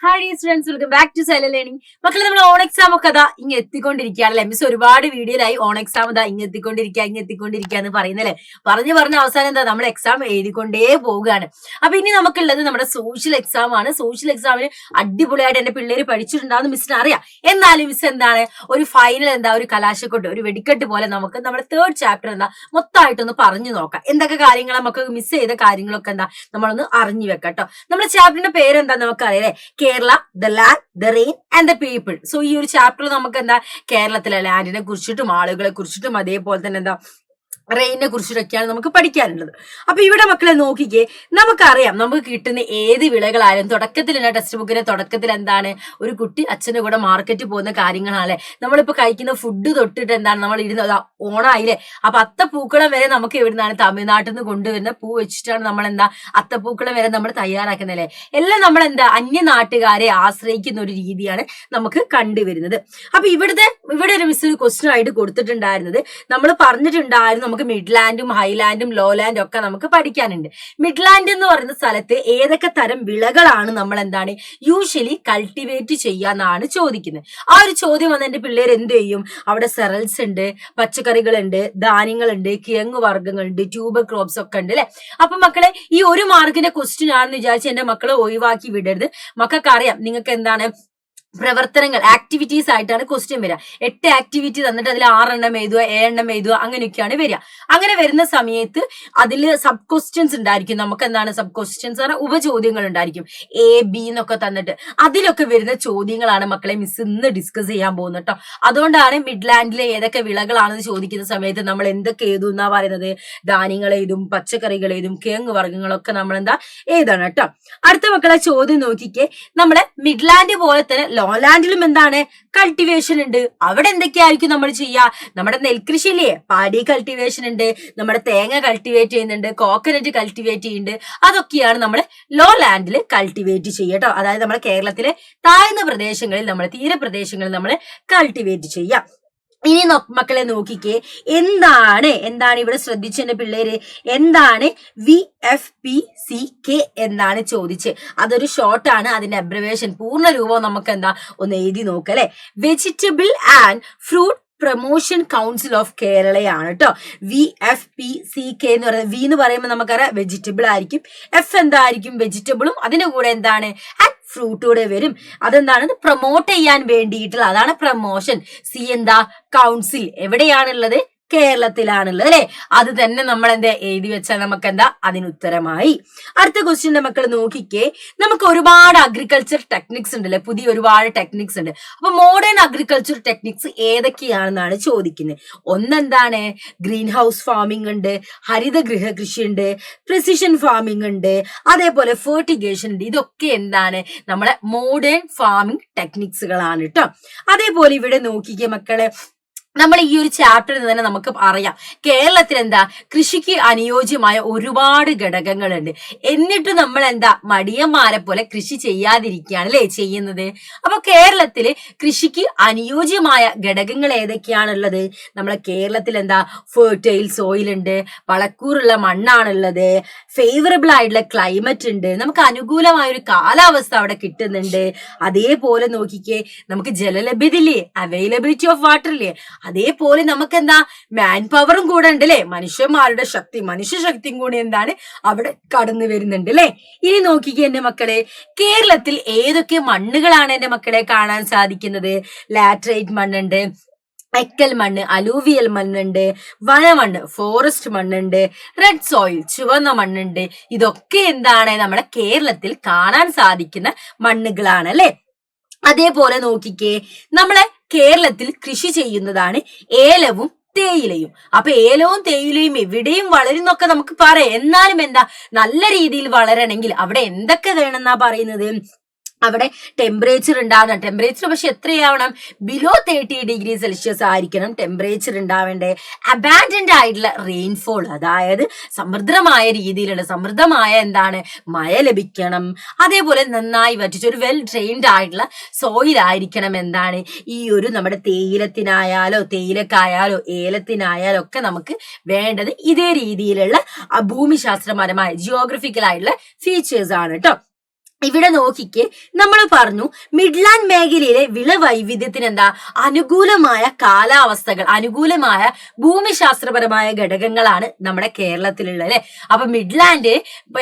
Hi students, welcome back to Xylem learning. മക്കളെ, നമ്മൾ on exam ഒക്കെ അതാ ഇങ്ങ് എത്തിക്കൊണ്ടിരിക്കുകയാണല്ലേ. മിസ് ഒരുപാട് വീഡിയോയിലായി ഓൺ എക്സാം ഇതാ ഇങ്ങ് എത്തിക്കൊണ്ടിരിക്കുക എന്ന് പറയുന്നല്ലേ. പറഞ്ഞ അവസാനം എന്താ നമ്മൾ എക്സാം എഴുതിക്കൊണ്ടേ പോവുകയാണ്. അപ്പൊ ഇനി നമുക്കുള്ളത് നമ്മുടെ സോഷ്യൽ എക്സാം ആണ്. സോഷ്യൽ എക്സാമിന് അടിപൊളിയായിട്ട് എന്റെ പിള്ളേര് പഠിച്ചിട്ടുണ്ടാവുന്ന മിസ്സിന് അറിയാം. എന്നാലും മിസ് എന്താണ് ഒരു ഫൈനൽ ഒരു കലാശക്കൊട്ട്, ഒരു വെടിക്കെട്ട് പോലെ നമുക്ക് നമ്മുടെ തേർഡ് ചാപ്റ്റർ മൊത്തമായിട്ടൊന്ന് പറഞ്ഞു നോക്കാം. എന്തൊക്കെ കാര്യങ്ങൾ നമുക്ക് മിസ് ചെയ്ത കാര്യങ്ങളൊക്കെ നമ്മളൊന്ന് അറിഞ്ഞു വെക്കട്ടോ. നമ്മുടെ ചാപ്റ്ററിന്റെ പേരെന്താ നമുക്കറിയാം, Kerala, the land, the rain and the people. So ഈ ഒരു ചാപ്റ്ററിൽ നമുക്ക് കേരളത്തിലെ ലാൻഡിനെ കുറിച്ചിട്ടും ആളുകളെ കുറിച്ചിട്ടും അതേപോലെ തന്നെ റെയിനെ കുറിച്ചിട്ടൊക്കെയാണ് നമുക്ക് പഠിക്കാനുള്ളത്. അപ്പൊ ഇവിടെ മക്കളെ നോക്കിക്കേ, നമുക്കറിയാം നമുക്ക് കിട്ടുന്ന ഏത് വിളകളായാലും തുടക്കത്തിൽ ടെക്സ്റ്റ് ബുക്കിന്റെ തുടക്കത്തിൽ ഒരു കുട്ടി അച്ഛന്റെ കൂടെ മാർക്കറ്റിൽ പോകുന്ന കാര്യങ്ങളാണല്ലേ. നമ്മളിപ്പോ കഴിക്കുന്ന ഫുഡ് തൊട്ടിട്ട് നമ്മൾ ഇരുന്നത് ഓണായില്ലേ. അപ്പൊ അത്തപ്പൂക്കളം വരെ നമുക്ക് എവിടുന്നാണ് തമിഴ്നാട്ടിൽ നിന്ന് കൊണ്ടുവരുന്ന പൂ വെച്ചിട്ടാണ് നമ്മൾ അത്തപ്പൂക്കളം വരെ നമ്മൾ തയ്യാറാക്കുന്നല്ലേ. എല്ലാം നമ്മൾ അന്യ നാട്ടുകാരെ ആശ്രയിക്കുന്ന ഒരു രീതിയാണ് നമുക്ക് കണ്ടുവരുന്നത്. അപ്പൊ ഇവിടെ ഒരു മിസ് ഒരു ക്വസ്റ്റ്യൻ ആയിട്ട് കൊടുത്തിട്ടുണ്ടായിരുന്നത്, നമ്മൾ പറഞ്ഞിട്ടുണ്ടായിരുന്നു നമുക്ക് മിഡ്ലാൻഡും ഹൈലാൻഡും ലോലാൻഡും ഒക്കെ നമുക്ക് പഠിക്കാനുണ്ട്. മിഡ്ലാൻഡ് എന്ന് പറയുന്ന സ്ഥലത്ത് ഏതൊക്കെ തരം വിളകളാണ് നമ്മൾ യൂഷ്വലി കൾട്ടിവേറ്റ് ചെയ്യാന്നാണ് ചോദിക്കുന്നത്. ആ ഒരു ചോദ്യം വന്ന് എന്റെ പിള്ളേർ എന്ത് ചെയ്യും, അവിടെ സെറൽസ് ഉണ്ട്, പച്ചക്കറികളുണ്ട്, ധാന്യങ്ങളുണ്ട്, കിഴങ്ങ് വർഗ്ഗങ്ങളുണ്ട്, ട്യൂബർ ക്രോപ്സ് ഒക്കെ ഉണ്ട് അല്ലെ. അപ്പൊ മക്കളെ, ഈ ഒരു മാർക്കിന്റെ ക്വസ്റ്റ്യൻ ആണെന്ന് വിചാരിച്ച് എന്റെ മക്കളെ ഒഴിവാക്കി വിടരുത്. മക്കൾക്ക് അറിയാം നിങ്ങൾക്ക് പ്രവർത്തനങ്ങൾ, ആക്ടിവിറ്റീസ് ആയിട്ടാണ് ക്വസ്റ്റ്യൻ വരിക. 8 ആക്ടിവിറ്റി തന്നിട്ട് അതിൽ 6 എണ്ണം എഴുതുക, 7 എണ്ണം എഴുതുക, അങ്ങനെയൊക്കെയാണ് വരിക. അങ്ങനെ വരുന്ന സമയത്ത് അതിൽ സബ് ക്വസ്റ്റ്യൻസ് ഉണ്ടായിരിക്കും. നമുക്ക് സബ് ക്വസ്റ്റ്യൻസ് പറഞ്ഞാൽ ഉപചോദ്യങ്ങൾ ഉണ്ടായിരിക്കും, A, B എന്നൊക്കെ തന്നിട്ട്. അതിലൊക്കെ വരുന്ന ചോദ്യങ്ങളാണ് മക്കളെ മിസ് ഇന്ന് ഡിസ്കസ് ചെയ്യാൻ പോകുന്നത് കേട്ടോ. അതുകൊണ്ടാണ് മിഡ്ലാൻഡിലെ ഏതൊക്കെ വിളകളാണെന്ന് ചോദിക്കുന്ന സമയത്ത് നമ്മൾ എന്തൊക്കെ എഴുതും എന്നാ പറയുന്നത്. ധാന്യങ്ങൾ എഴുതും, പച്ചക്കറികൾ എഴുതും, കിഴങ്ങ് വർഗ്ഗങ്ങളൊക്കെ നമ്മൾ എഴുതണം കേട്ടോ. അടുത്ത മക്കളെ ചോദ്യം നോക്കിക്കേ, നമ്മളെ മിഡ്ലാൻഡ് പോലെ തന്നെ ലോലാൻഡിലും കൾട്ടിവേഷൻ ഉണ്ട്. അവിടെ എന്തൊക്കെയായിരിക്കും നമ്മൾ ചെയ്യുക? നമ്മുടെ നെൽകൃഷി ഇല്ലേ, പാടി കൾട്ടിവേഷൻ ഉണ്ട്, നമ്മുടെ തേങ്ങ കൾട്ടിവേറ്റ് ചെയ്യുന്നുണ്ട്, കോക്കനറ്റ് കൾട്ടിവേറ്റ് ചെയ്യുന്നുണ്ട്. അതൊക്കെയാണ് നമ്മൾ ലോലാൻഡിൽ കൾട്ടിവേറ്റ് ചെയ്യട്ടോ. അതായത് നമ്മുടെ കേരളത്തിലെ താഴ്ന്ന പ്രദേശങ്ങളിൽ, നമ്മുടെ തീരപ്രദേശങ്ങളിൽ നമ്മൾ കൾട്ടിവേറ്റ് ചെയ്യാം. ഇനി മക്കളെ നോക്കിക്കേ, എന്താണ് ഇവിടെ ശ്രദ്ധിച്ചെന്റെ പിള്ളേര്, എന്താണ് VFPCK എന്നാണ് ചോദിച്ച്. അതൊരു ഷോർട്ടാണ്, അതിന്റെ അബ്രിവേഷൻ പൂർണ്ണ രൂപം നമുക്ക് ഒന്ന് എഴുതി നോക്കല്ലേ. Vegetable and fruit promotion council of കേരളയാണ് കേട്ടോ. VFPCK എന്ന് പറയുന്നത്, വി എന്ന് പറയുമ്പോൾ നമുക്കറിയാം വെജിറ്റബിൾ ആയിരിക്കും, F എന്തായിരിക്കും വെജിറ്റബിളും, അതിന്റെ കൂടെ ഫ്രൂട്ട് കൂടെ വരും. പ്രൊമോട്ട് ചെയ്യാൻ വേണ്ടിയിട്ടുള്ള, അതാണ് പ്രൊമോഷൻ. സി കൗൺസിൽ എവിടെയാണുള്ളത്? കേരളത്തിലാണുള്ളത് അല്ലെ. അത് തന്നെ നമ്മൾ എഴുതി വെച്ചാൽ നമുക്ക് അതിനുത്തരമായി. അടുത്ത ക്വസ്റ്റ്യൻ മക്കൾ നോക്കിക്കേ, നമുക്ക് ഒരുപാട് അഗ്രികൾച്ചർ ടെക്നിക്സ് ഉണ്ടല്ലേ, പുതിയ ഒരുപാട് ടെക്നിക്സ് ഉണ്ട്. അപ്പൊ മോഡേൺ അഗ്രികൾച്ചർ ടെക്നിക്സ് ഏതൊക്കെയാണെന്നാണ് ചോദിക്കുന്നത്. ഒന്നെന്താണ്, ഗ്രീൻ ഹൗസ് ഫാമിംഗ് ഉണ്ട്, ഹരിതഗൃഹ കൃഷി ഉണ്ട്, പ്രിസിഷൻ ഫാമിംഗ് ഉണ്ട്, അതേപോലെ ഫെർട്ടിഗേഷൻ ഉണ്ട്. ഇതൊക്കെ നമ്മളെ മോഡേൺ ഫാമിംഗ് ടെക്നിക്സുകളാണ് കേട്ടോ. അതേപോലെ ഇവിടെ നോക്കിക്കേ മക്കളെ, നമ്മൾ ഈ ഒരു ചാപ്റ്ററിൽ തന്നെ നമുക്ക് അറിയാം കേരളത്തിൽ കൃഷിക്ക് അനുയോജ്യമായ ഒരുപാട് ഘടകങ്ങളുണ്ട്. എന്നിട്ട് നമ്മൾ മടിയന്മാരെ പോലെ കൃഷി ചെയ്യാതിരിക്കുകയാണ് അല്ലേ ചെയ്യുന്നത്. അപ്പൊ കേരളത്തില് കൃഷിക്ക് അനുയോജ്യമായ ഘടകങ്ങൾ ഏതൊക്കെയാണുള്ളത്? നമ്മളെ കേരളത്തിൽ ഫെർട്ടൈൽ സോയിൽ ഉണ്ട്, വളക്കൂറുള്ള മണ്ണാണുള്ളത്, ഫേവറബിൾ ആയിട്ടുള്ള ക്ലൈമറ്റ് ഉണ്ട്, നമുക്ക് അനുകൂലമായ ഒരു കാലാവസ്ഥ അവിടെ കിട്ടുന്നുണ്ട്. അതേപോലെ നോക്കിക്കേ, നമുക്ക് ജലലഭ്യത ഇല്ലേ, അവൈലബിലിറ്റി ഓഫ് വാട്ടർ ഇല്ലേ, അതേപോലെ നമുക്ക് മാൻ പവറും കൂടെ ഉണ്ട് അല്ലെ. മനുഷ്യന്മാരുടെ ശക്തി, മനുഷ്യശക്തിയും കൂടി അവിടെ കടന്നു വരുന്നുണ്ട് അല്ലെ. ഇനി നോക്കിക്കേ എന്റെ മക്കളെ, കേരളത്തിൽ ഏതൊക്കെ മണ്ണുകളാണ് എന്റെ മക്കളെ കാണാൻ സാധിക്കുന്നത്? ലാറ്ററൈറ്റ് മണ്ണുണ്ട്, എക്കൽ മണ്ണ്, അലൂവിയൽ മണ്ണുണ്ട്, വനമണ്ണ്, ഫോറസ്റ്റ് മണ്ണുണ്ട്, റെഡ് സോയിൽ, ചുവന്ന മണ്ണുണ്ട്. ഇതൊക്കെ നമ്മുടെ കേരളത്തിൽ കാണാൻ സാധിക്കുന്ന മണ്ണുകളാണ് അല്ലെ. അതേപോലെ നോക്കിക്കേ, നമ്മളെ കേരളത്തിൽ കൃഷി ചെയ്യുന്നതാണ് ഏലവും തേയിലയും. അപ്പൊ ഏലവും തേയിലയും എവിടെയും വളരുന്നൊക്കെ നമുക്ക് പറയാം. എന്നാലും നല്ല രീതിയിൽ വളരണമെങ്കിൽ അവിടെ എന്തൊക്കെ വേണമെന്നാ പറയുന്നത്? അവിടെ ടെമ്പറേച്ചർ ഉണ്ടാവണം. ടെമ്പറേച്ചർ പക്ഷെ എത്രയാവണം? ബിലോ 30°C ആയിരിക്കണം ടെമ്പറേച്ചർ ഉണ്ടാവേണ്ടത്. അബാൻഡന്റ് ആയിട്ടുള്ള റെയിൻഫോൾ, അതായത് സമൃദ്ധമായ രീതിയിലുള്ള മഴ ലഭിക്കണം. അതേപോലെ നന്നായി വറ്റിച്ച ഒരു വെൽ ട്രെയിൻഡ് ആയിട്ടുള്ള സോയിൽ ആയിരിക്കണം ഈ ഒരു നമ്മുടെ തേയിലത്തിനായാലോ തേയിലക്കായാലോ ഏലത്തിനായാലോ ഒക്കെ നമുക്ക് വേണ്ടത് ഇതേ രീതിയിലുള്ള ഭൂമിശാസ്ത്രപരമായ ജിയോഗ്രഫിക്കൽ ആയിട്ടുള്ള ഫീച്ചേഴ്സ് ആണ് കേട്ടോ. ഇവിടെ നോക്കിക്കേ, നമ്മൾ പറഞ്ഞു മിഡ്ലാൻഡ് മേഖലയിലെ വിള വൈവിധ്യത്തിന് എന്താ അനുകൂലമായ കാലാവസ്ഥകൾ, അനുകൂലമായ ഭൂമിശാസ്ത്രപരമായ ഘടകങ്ങളാണ് നമ്മുടെ കേരളത്തിലുള്ളത് അല്ലെ. അപ്പൊ മിഡ്ലാൻഡ്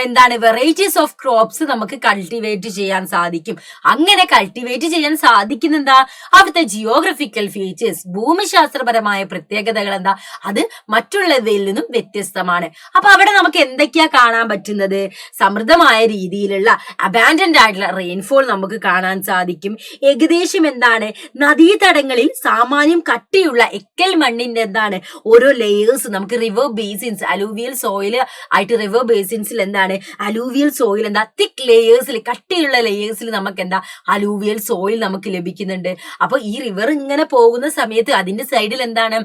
എന്താണ് വെറൈറ്റീസ് ഓഫ് ക്രോപ്സ് നമുക്ക് കൾട്ടിവേറ്റ് ചെയ്യാൻ സാധിക്കും. അങ്ങനെ കൾട്ടിവേറ്റ് ചെയ്യാൻ സാധിക്കുന്ന എന്താ അവിടുത്തെ ജിയോഗ്രഫിക്കൽ ഫീച്ചേഴ്സ്, ഭൂമിശാസ്ത്രപരമായ പ്രത്യേകതകൾ എന്താ അത് മറ്റുള്ളവയിൽ നിന്നും വ്യത്യസ്തമാണ്. അപ്പൊ അവിടെ നമുക്ക് എന്തൊക്കെയാ കാണാൻ പറ്റുന്നത്? സമൃദ്ധമായ രീതിയിലുള്ള അബാൻഡന്റ് ആയിട്ടുള്ള റെയിൻഫോൾ നമുക്ക് കാണാൻ സാധിക്കും. ഏകദേശം എന്താണ് നദീതടങ്ങളിൽ സാമാന്യം കട്ടിയുള്ള എക്കൽ മണ്ണിന്റെ എന്താണ് ഓരോ ലെയേഴ്സ് നമുക്ക് റിവർ ബേസിൻസ്, അലൂവിയൽ സോയിൽ ആയിട്ട് റിവർ ബേസിൻസിൽ എന്താണ് അലൂവിയൽ സോയിൽ എന്താ തിക്ക് ലെയേഴ്സിൽ, കട്ടിയുള്ള ലെയേഴ്സിൽ നമുക്ക് എന്താ അലൂവിയൽ സോയിൽ നമുക്ക് ലഭിക്കുന്നുണ്ട്. അപ്പൊ ഈ റിവർ ഇങ്ങനെ പോകുന്ന സമയത്ത് അതിന്റെ സൈഡിൽ എന്താണ്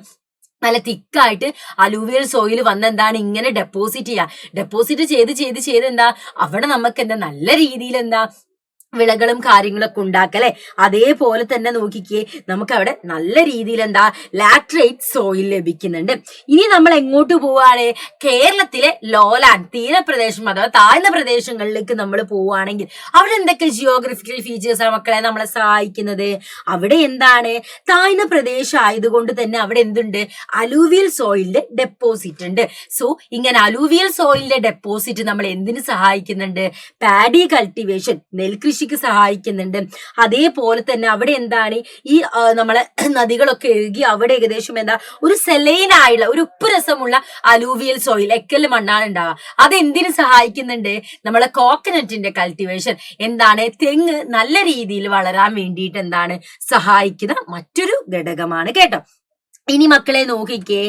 നല്ല തിക്കായിട്ട് അലൂവിയൽ സോയിൽ വന്ന് എന്താണ് ഇങ്ങനെ ഡെപ്പോസിറ്റ് ചെയ്ത് എന്താ അവിടെ നമുക്ക് എന്താ നല്ല രീതിയിൽ എന്താ വിളകളും കാര്യങ്ങളൊക്കെ ഉണ്ടാക്കല്ലേ. അതേപോലെ തന്നെ നോക്കിക്കേ, നമുക്ക് അവിടെ നല്ല രീതിയിൽ എന്താ ലാറ്ററൈറ്റ് സോയിൽ ലഭിക്കുന്നുണ്ട്. ഇനി നമ്മൾ എങ്ങോട്ട് പോവാണ്? കേരളത്തിലെ ലോലാൻഡ് തീരപ്രദേശം അഥവാ താഴ്ന്ന പ്രദേശങ്ങളിലേക്ക് നമ്മൾ പോവുകയാണെങ്കിൽ അവിടെ എന്തൊക്കെ ജിയോഗ്രഫിക്കൽ ഫീച്ചേഴ്സ് ആണ് മക്കളെ നമ്മളെ സഹായിക്കുന്നത്? അവിടെ എന്താണ് താഴ്ന്ന പ്രദേശം ആയതുകൊണ്ട് തന്നെ അവിടെ എന്തുണ്ട്? അലൂവിയൽ സോയിലിന്റെ ഡെപ്പോസിറ്റ് ഉണ്ട്. സോ ഇങ്ങനെ അലൂവിയൽ സോയിലിന്റെ ഡെപ്പോസിറ്റ് നമ്മൾ എന്തിനു സഹായിക്കുന്നുണ്ട്? പാഡി കൾട്ടിവേഷൻ, നെൽകൃഷി സഹായിക്കുന്നുണ്ട്. അതേപോലെ തന്നെ അവിടെ എന്താണ് ഈ നമ്മളെ നദികളൊക്കെ ഒഴുകി അവിടെ ഏകദേശം എന്താ ഒരു സെലൈനായുള്ള ഒരു ഉപ്പ് രസമുള്ള അലൂവിയൽ സോയിൽ, എക്കൽ മണ്ണാണ് ഉണ്ടാവുക. അതെന്തിനു സഹായിക്കുന്നുണ്ട്? നമ്മളെ കോക്കനട്ടിന്റെ കൾട്ടിവേഷൻ, എന്താണ് തെങ്ങ് നല്ല രീതിയിൽ വളരാൻ വേണ്ടിയിട്ട് എന്താണ് സഹായിക്കുന്ന മറ്റൊരു ഘടകമാണ് കേട്ടോ. ഇനി മക്കളെ നോക്കിക്കേ,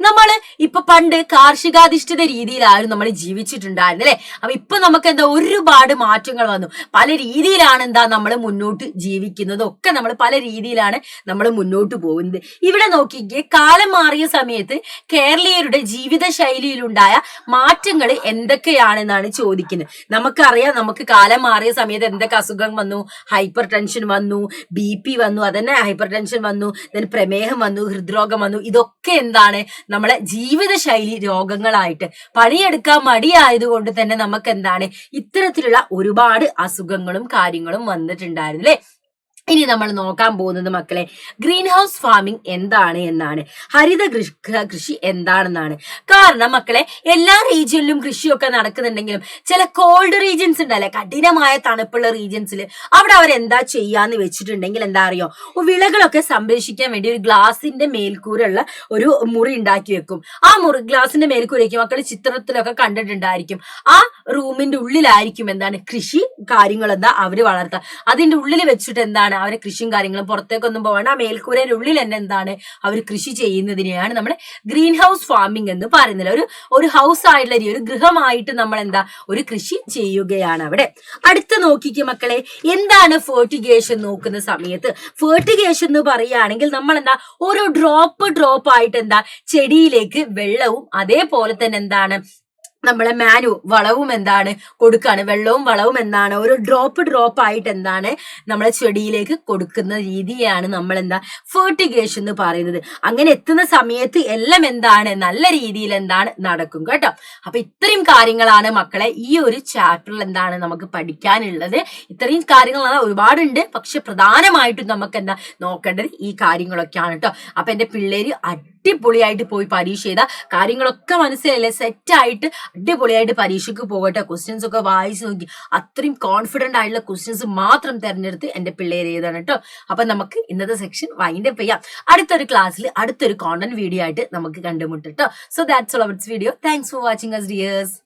നമ്മള് ഇപ്പൊ പണ്ട് കാർഷികാധിഷ്ഠിത രീതിയിലായിരുന്നു നമ്മൾ ജീവിച്ചിട്ടുണ്ടായിരുന്നു അല്ലെ. അപ്പൊ ഇപ്പൊ നമുക്ക് എന്താ ഒരുപാട് മാറ്റങ്ങൾ വന്നു. പല രീതിയിലാണ് എന്താ നമ്മൾ മുന്നോട്ട് ജീവിക്കുന്നത്, ഒക്കെ നമ്മൾ പല രീതിയിലാണ് നമ്മൾ മുന്നോട്ട് പോകുന്നത്. ഇവിടെ നോക്കിക്കേ, കാലം മാറിയ സമയത്ത് കേരളീയരുടെ ജീവിത ശൈലിയിലുണ്ടായ മാറ്റങ്ങൾ എന്തൊക്കെയാണെന്നാണ് ചോദിക്കുന്നത്. നമുക്കറിയാം, നമുക്ക് കാലം മാറിയ സമയത്ത് എന്തൊക്കെ അസുഖം വന്നു? ഹൈപ്പർ ടെൻഷൻ വന്നു, BP വന്നു, അതന്നെ ഹൈപ്പർ ടെൻഷൻ വന്നു, പ്രമേഹം വന്നു, ഹൃദ്രോഗം വന്നു. ഇതൊക്കെ എന്താണ് നമ്മളെ ജീവിതശൈലി രോഗങ്ങളായിട്ട്, പണിയെടുക്കാൻ മടിയായതുകൊണ്ട് തന്നെ നമുക്ക് എന്താണ് ഇത്തരത്തിലുള്ള ഒരുപാട് അസുഖങ്ങളും കാര്യങ്ങളും വന്നിട്ടുണ്ടായിരുന്നു അല്ലെ. ഇനി നമ്മൾ നോക്കാൻ പോകുന്നത് മക്കളെ ഗ്രീൻ ഹൗസ് ഫാമിംഗ് എന്താണ് എന്നാണ്, ഹരിത കൃഷി എന്താണെന്നാണ്. കാരണം മക്കളെ എല്ലാ റീജിയനിലും കൃഷിയൊക്കെ നടക്കുന്നുണ്ടെങ്കിലും ചില കോൾഡ് റീജിയൻസ് ഉണ്ടല്ലേ, കഠിനമായ തണുപ്പുള്ള റീജിയൻസിൽ അവിടെ അവരെന്താ ചെയ്യാന്ന് വെച്ചിട്ടുണ്ടെങ്കിൽ എന്താ അറിയോ, വിളകളൊക്കെ സംരക്ഷിക്കാൻ വേണ്ടി ഒരു ഗ്ലാസിന്റെ മേൽക്കൂരുള്ള ഒരു മുറി ഉണ്ടാക്കി വെക്കും. ആ മുറി ഗ്ലാസിന്റെ മേൽക്കൂരയ്ക്ക് മക്കൾ ചിത്രത്തിലൊക്കെ കണ്ടിട്ടുണ്ടായിരിക്കും. ആ റൂമിന്റെ ഉള്ളിലായിരിക്കും എന്താണ് കൃഷി കാര്യങ്ങൾ എന്താ അവര് വളർത്തുക. അതിന്റെ ഉള്ളിൽ വെച്ചിട്ട് എന്താണ് അവരെ കൃഷിയും കാര്യങ്ങളും പുറത്തേക്കൊന്നും പോകണം. ആ മേൽക്കൂരയുടെ ഉള്ളിൽ തന്നെ എന്താണ് അവർ കൃഷി ചെയ്യുന്നതിനെയാണ് നമ്മൾ ഗ്രീൻ ഹൗസ് ഫാമിംഗ് എന്ന് പറയുന്നത്. ഒരു ഹൗസ് ആയിട്ടുള്ള ഒരു ഗൃഹമായിട്ട് നമ്മൾ എന്താ ഒരു കൃഷി ചെയ്യുകയാണ് അവിടെ. അടുത്ത നോക്കിക്കുക മക്കളെ, എന്താണ് ഫെർട്ടിഗേഷൻ നോക്കുന്ന സമയത്ത്? ഫെർട്ടിഗേഷൻ എന്ന് പറയുകയാണെങ്കിൽ നമ്മൾ എന്താ ഓരോ ഡ്രോപ്പ് ആയിട്ട് എന്താ ചെടിയിലേക്ക് വെള്ളവും അതേപോലെ തന്നെ എന്താണ് നമ്മളെ വളവും എന്താണ് കൊടുക്കാണ്. വെള്ളവും വളവും എന്താണ് ഒരു ഡ്രോപ്പ് ആയിട്ട് എന്താണ് നമ്മളെ ചെടിയിലേക്ക് കൊടുക്കുന്ന രീതിയാണ് നമ്മൾ എന്താ ഫെർട്ടിഗേഷൻ എന്ന് പറയുന്നത്. അങ്ങനെ എത്തുന്ന സമയത്ത് എല്ലാം എന്താണ് നല്ല രീതിയിൽ എന്താണ് നടക്കും കേട്ടോ. അപ്പൊ ഇത്രയും കാര്യങ്ങളാണ് മക്കളെ ഈ ഒരു ചാപ്റ്ററിൽ എന്താണ് നമുക്ക് പഠിക്കാനുള്ളത്. ഇത്രയും കാര്യങ്ങളാണ്, ഒരുപാടുണ്ട്, പക്ഷെ പ്രധാനമായിട്ടും നമുക്ക് എന്താ നോക്കേണ്ടത് ഈ കാര്യങ്ങളൊക്കെയാണ് കേട്ടോ. അപ്പൊ എന്റെ പിള്ളേര് അടിപൊളിയായിട്ട് പോയി പരീക്ഷ ചെയ്ത കാര്യങ്ങളൊക്കെ മനസ്സിലല്ലേ, സെറ്റായിട്ട് അടിപൊളിയായിട്ട് പരീക്ഷയ്ക്ക് പോകട്ടെ. ക്വസ്റ്റ്യൻസ് ഒക്കെ വായിച്ചു നോക്കി അത്രയും കോൺഫിഡന്റ് ആയിട്ടുള്ള ക്വസ്റ്റ്യൻസ് മാത്രം തെരഞ്ഞെടുത്ത് എന്റെ പിള്ളേർ എഴുതാണ് കേട്ടോ. അപ്പൊ നമുക്ക് ഇന്നത്തെ സെക്ഷൻ വൈൻഡപ്പ് ചെയ്യാം. അടുത്തൊരു ക്ലാസ്സിൽ അടുത്തൊരു കോണ്ടന്റ് വീഡിയോ ആയിട്ട് നമുക്ക് കണ്ടുമുട്ടോ. So that's all about this video. Thanks for watching us dears.